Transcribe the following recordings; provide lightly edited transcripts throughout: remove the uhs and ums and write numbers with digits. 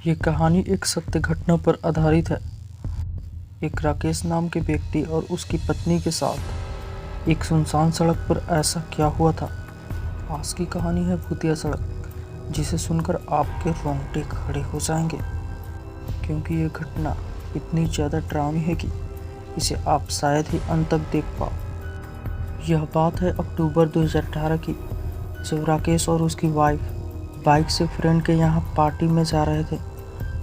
ये कहानी एक सत्य घटना पर आधारित है। एक राकेश नाम के व्यक्ति और उसकी पत्नी के साथ एक सुनसान सड़क पर ऐसा क्या हुआ था। आज की कहानी है भूतिया सड़क, जिसे सुनकर आपके रोंगटे खड़े हो जाएंगे, क्योंकि ये घटना इतनी ज़्यादा डरावनी है कि इसे आप शायद ही अंत तक देख पाओ। यह बात है अक्टूबर 2018 की, जब राकेश और उसकी वाइफ बाइक से फ्रेंड के यहाँ पार्टी में जा रहे थे।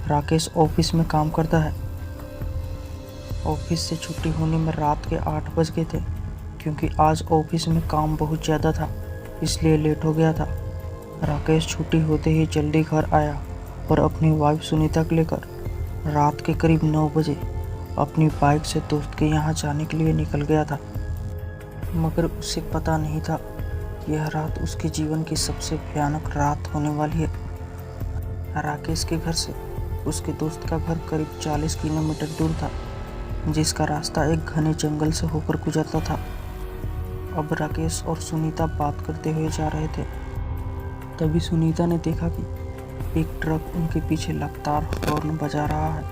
राकेश ऑफिस में काम करता है। ऑफिस से छुट्टी होने में रात के 8 बज गए थे, क्योंकि आज ऑफिस में काम बहुत ज़्यादा था, इसलिए लेट हो गया था। राकेश छुट्टी होते ही जल्दी घर आया और अपनी वाइफ सुनीता को लेकर रात के करीब 9 बजे अपनी बाइक से दोस्त के यहाँ जाने के लिए निकल गया था। मगर उसे पता नहीं था यह रात उसके जीवन की सबसे भयानक रात होने वाली है। राकेश के घर से उसके दोस्त का घर करीब 40 किलोमीटर दूर था, जिसका रास्ता एक घने जंगल से होकर गुजरता था। अब राकेश और सुनीता बात करते हुए जा रहे थे। तभी सुनीता ने देखा कि एक ट्रक उनके पीछे लगातार हॉर्न बजा रहा है।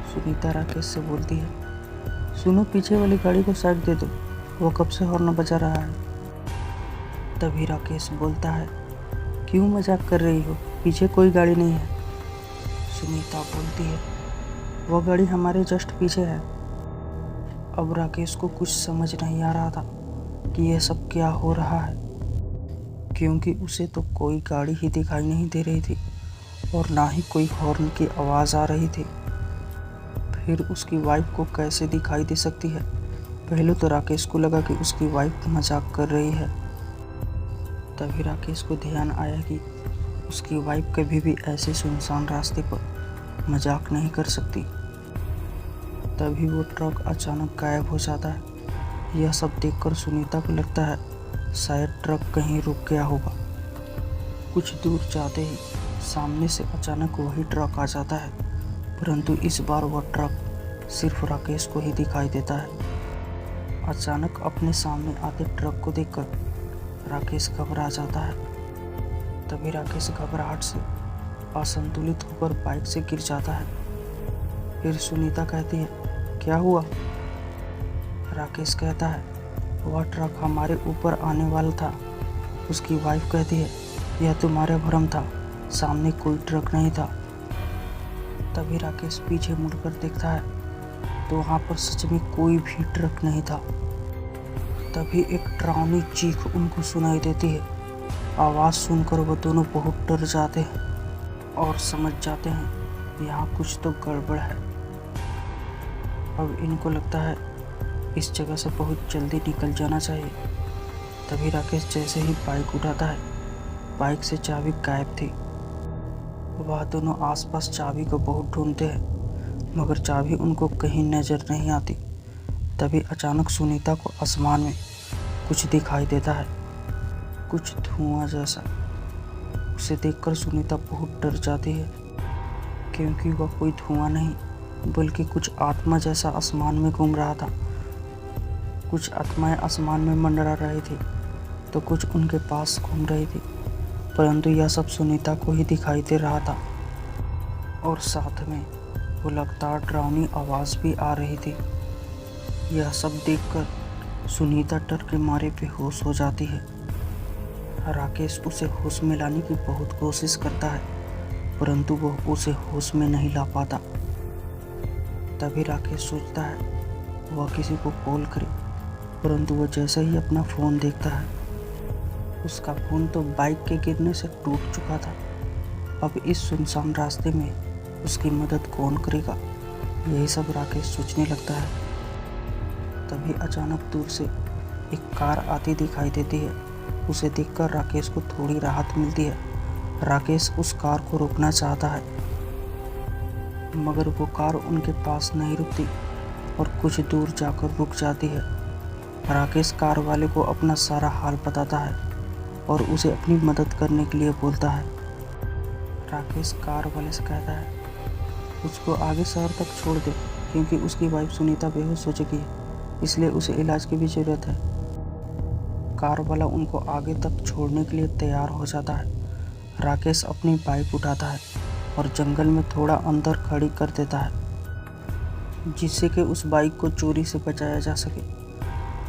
सुनीता राकेश से बोलती है, सुनो, पीछे वाली गाड़ी को साइड दे दो, वो कब से हॉर्न बजा रहा है। तभी राकेश बोलता है, क्यों मजाक कर रही हो, पीछे कोई गाड़ी नहीं है। सुनीता बोलती है, वो गाड़ी हमारे जस्ट पीछे है। अब राकेश को कुछ समझ नहीं आ रहा था कि यह सब क्या हो रहा है, क्योंकि उसे तो कोई गाड़ी ही दिखाई नहीं दे रही थी और ना ही कोई हॉर्न की आवाज़ आ रही थी। फिर उसकी वाइफ को कैसे दिखाई दे सकती है। पहले तो राकेश को लगा कि उसकी वाइफ मजाक कर रही है। तभी राकेश को ध्यान आया कि उसकी वाइफ कभी भी ऐसे सुनसान रास्ते पर मजाक नहीं कर सकती। तभी वो ट्रक अचानक गायब हो जाता है। यह सब देखकर सुनीता को लगता है शायद ट्रक कहीं रुक गया होगा। कुछ दूर जाते ही सामने से अचानक वही ट्रक आ जाता है, परंतु इस बार वह ट्रक सिर्फ राकेश को ही दिखाई देता है। अचानक अपने सामने आते ट्रक को देखकर राकेश घबरा जाता है। तभी राकेश घबराहट से असंतुलित होकर बाइक से गिर जाता है। फिर सुनीता कहती है, क्या हुआ। राकेश कहता है, वह ट्रक हमारे ऊपर आने वाला था। उसकी वाइफ कहती है, यह तुम्हारा भ्रम था, सामने कोई ट्रक नहीं था। तभी राकेश पीछे मुड़कर देखता है तो वहाँ पर सच में कोई भी ट्रक नहीं था। तभी एक डरावनी चीख उनको सुनाई देती है। आवाज़ सुनकर वो दोनों बहुत डर जाते हैं और समझ जाते हैं यहाँ कुछ तो गड़बड़ है। अब इनको लगता है इस जगह से बहुत जल्दी निकल जाना चाहिए। तभी राकेश जैसे ही बाइक उठाता है, बाइक से चाबी गायब थी। वह दोनों आसपास चाबी को बहुत ढूंढते हैं, मगर चाबी उनको कहीं नज़र नहीं आती। तभी अचानक सुनीता को आसमान में कुछ दिखाई देता है, कुछ धुआं जैसा। उसे देखकर सुनीता बहुत डर जाती है, क्योंकि वह कोई धुआं नहीं बल्कि कुछ आत्मा जैसा आसमान में घूम रहा था। कुछ आत्माएं आसमान में मंडरा रही थी तो कुछ उनके पास घूम रही थी, परंतु यह सब सुनीता को ही दिखाई दे रहा था। और साथ में वो लगातार डरावनी आवाज़ भी आ रही थी। यह सब देखकर सुनीता डर के मारे बेहोश हो जाती है। राकेश उसे होश में लाने की बहुत कोशिश करता है, परंतु वह उसे होश में नहीं ला पाता। तभी राकेश सोचता है वह किसी को कॉल करे, परंतु वह जैसे ही अपना फ़ोन देखता है, उसका फ़ोन तो बाइक के गिरने से टूट चुका था। अब इस सुनसान रास्ते में उसकी मदद कौन करेगा, यही सब राकेश सोचने लगता है। तभी अचानक दूर से एक कार आती दिखाई देती है। उसे देखकर राकेश को थोड़ी राहत मिलती है। राकेश उस कार को रोकना चाहता है, मगर वो कार उनके पास नहीं रुकती और कुछ दूर जाकर रुक जाती है। राकेश कार वाले को अपना सारा हाल बताता है और उसे अपनी मदद करने के लिए बोलता है। राकेश कार वाले से कहता है, उसको आगे शहर तक छोड़ दे, क्योंकि उसकी वाइफ सुनीता बेहोश हो चुकी है, इसलिए उसे इलाज की भी ज़रूरत है। कार वाला उनको आगे तक छोड़ने के लिए तैयार हो जाता है। राकेश अपनी बाइक उठाता है और जंगल में थोड़ा अंदर खड़ी कर देता है, जिससे कि उस बाइक को चोरी से बचाया जा सके।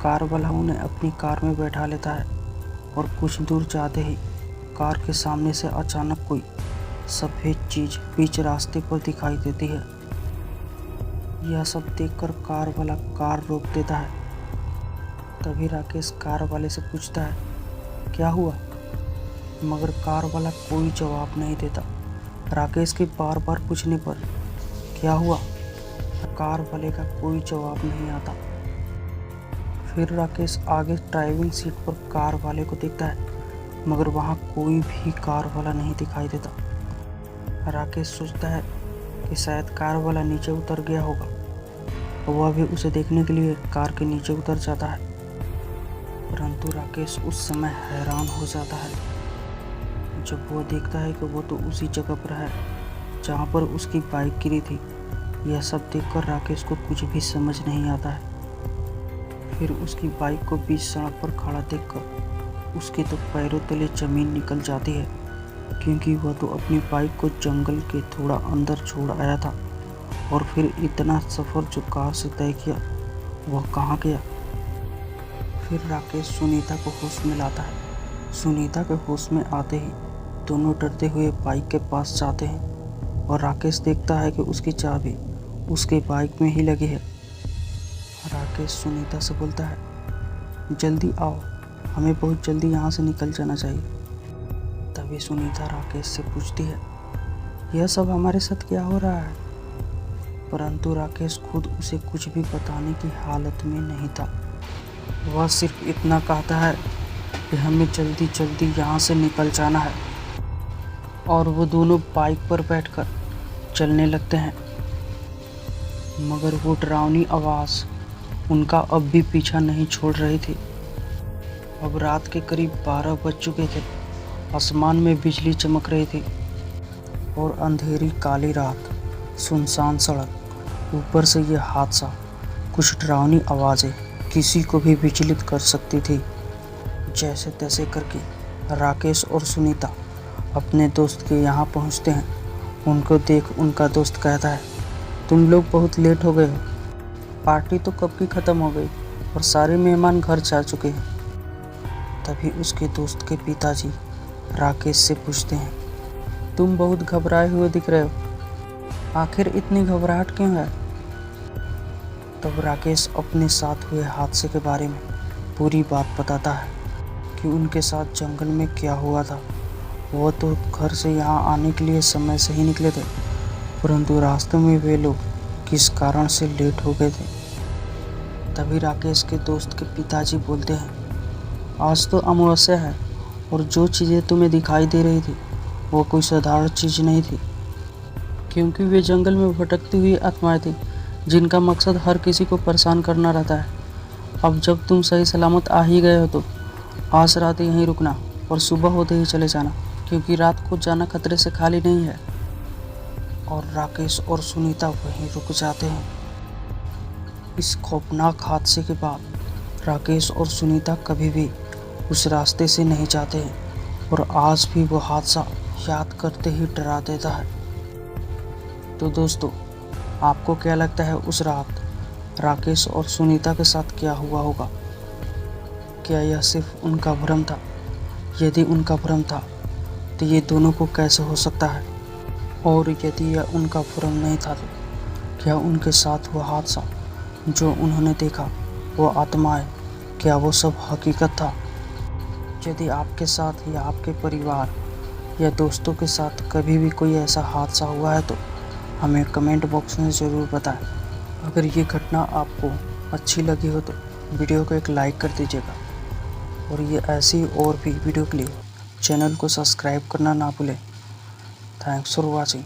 कार वाला उन्हें अपनी कार में बैठा लेता है और कुछ दूर जाते ही कार के सामने से अचानक कोई सफ़ेद चीज़ बीच रास्ते पर दिखाई देती है। यह सब देखकर कार वाला कार रोक देता है। तभी राकेश कार वाले से पूछता है, क्या हुआ? मगर कार वाला कोई जवाब नहीं देता। राकेश के बार बार पूछने पर क्या हुआ, कार वाले का कोई जवाब नहीं आता। फिर राकेश आगे ड्राइविंग सीट पर कार वाले को देखता है, मगर वहाँ कोई भी कार वाला नहीं दिखाई देता। राकेश सोचता है कि शायद कार वाला नीचे उतर गया होगा। वह भी उसे देखने के लिए कार के नीचे उतर जाता है, परंतु राकेश उस समय हैरान हो जाता है जब वह देखता है कि वो तो उसी जगह पर है जहाँ पर उसकी बाइक गिरी थी। यह सब देखकर राकेश को कुछ भी समझ नहीं आता है। फिर उसकी बाइक को बीच सड़क पर खड़ा देखकर उसके तो पैरों तले जमीन निकल जाती है, क्योंकि वह तो अपनी बाइक को जंगल के थोड़ा अंदर छोड़ आया था और फिर इतना सफ़र जो कार से तय किया वह कहाँ गया। फिर राकेश सुनीता को होश में लाता है। सुनीता के होश में आते ही दोनों डरते हुए बाइक के पास जाते हैं और राकेश देखता है कि उसकी चाबी उसके बाइक में ही लगी है। राकेश सुनीता से बोलता है, जल्दी आओ, हमें बहुत जल्दी यहाँ से निकल जाना चाहिए। तभी सुनीता राकेश से पूछती है, यह सब हमारे साथ क्या हो रहा है? परंतु राकेश खुद उसे कुछ भी बताने की हालत में नहीं था। वह सिर्फ इतना कहता है कि हमें जल्दी जल्दी यहाँ से निकल जाना है, और वो दोनों बाइक पर बैठकर चलने लगते हैं। मगर वो डरावनी आवाज़ उनका अब भी पीछा नहीं छोड़ रही थी। अब रात के करीब 12 बज चुके थे। आसमान में बिजली चमक रही थी और अंधेरी काली रात, सुनसान सड़क, ऊपर से ये हादसा, कुछ डरावनी आवाज़ें किसी को भी विचलित कर सकती थी। जैसे तैसे करके राकेश और सुनीता अपने दोस्त के यहाँ पहुँचते हैं। उनको देख उनका दोस्त कहता है, तुम लोग बहुत लेट हो गए हो, पार्टी तो कब की ख़त्म हो गई और सारे मेहमान घर जा चुके हैं। तभी उसके दोस्त के पिताजी राकेश से पूछते हैं, तुम बहुत घबराए हुए दिख रहे हो, आखिर इतनी घबराहट क्यों है? तब राकेश अपने साथ हुए हादसे के बारे में पूरी बात बताता है कि उनके साथ जंगल में क्या हुआ था। वो तो घर से यहाँ आने के लिए समय से ही निकले थे, परंतु रास्ते में वे लोग किस कारण से लेट हो गए थे। तभी राकेश के दोस्त के पिताजी बोलते हैं, आज तो अमावस्या है और जो चीज़ें तुम्हें दिखाई दे रही थी वो कोई साधारण चीज़ नहीं थी, क्योंकि वे जंगल में भटकती हुई आत्माएं थी जिनका मकसद हर किसी को परेशान करना रहता है। अब जब तुम सही सलामत आ ही गए हो तो आज रात यहीं रुकना और सुबह होते ही चले जाना, क्योंकि रात को जाना खतरे से खाली नहीं है। और राकेश और सुनीता वहीं रुक जाते हैं। इस खौफनाक हादसे के बाद राकेश और सुनीता कभी भी उस रास्ते से नहीं जाते हैं और आज भी वो हादसा याद करते ही डरा देता है। तो दोस्तों, आपको क्या लगता है उस रात राकेश और सुनीता के साथ क्या हुआ होगा? क्या यह सिर्फ उनका भ्रम था? यदि उनका भ्रम था तो ये दोनों को कैसे हो सकता है? और यदि यह उनका भ्रम नहीं था तो क्या उनके साथ हुआ हादसा जो उन्होंने देखा, वो आत्माएं, क्या वो सब हकीकत था? यदि आपके साथ या आपके परिवार या दोस्तों के साथ कभी भी कोई ऐसा हादसा हुआ है तो हमें कमेंट बॉक्स में ज़रूर बताएं। अगर ये घटना आपको अच्छी लगी हो तो वीडियो को एक लाइक कर दीजिएगा, और ये ऐसी और भी वीडियो के लिए चैनल को सब्सक्राइब करना ना भूलें। Thanks for watching.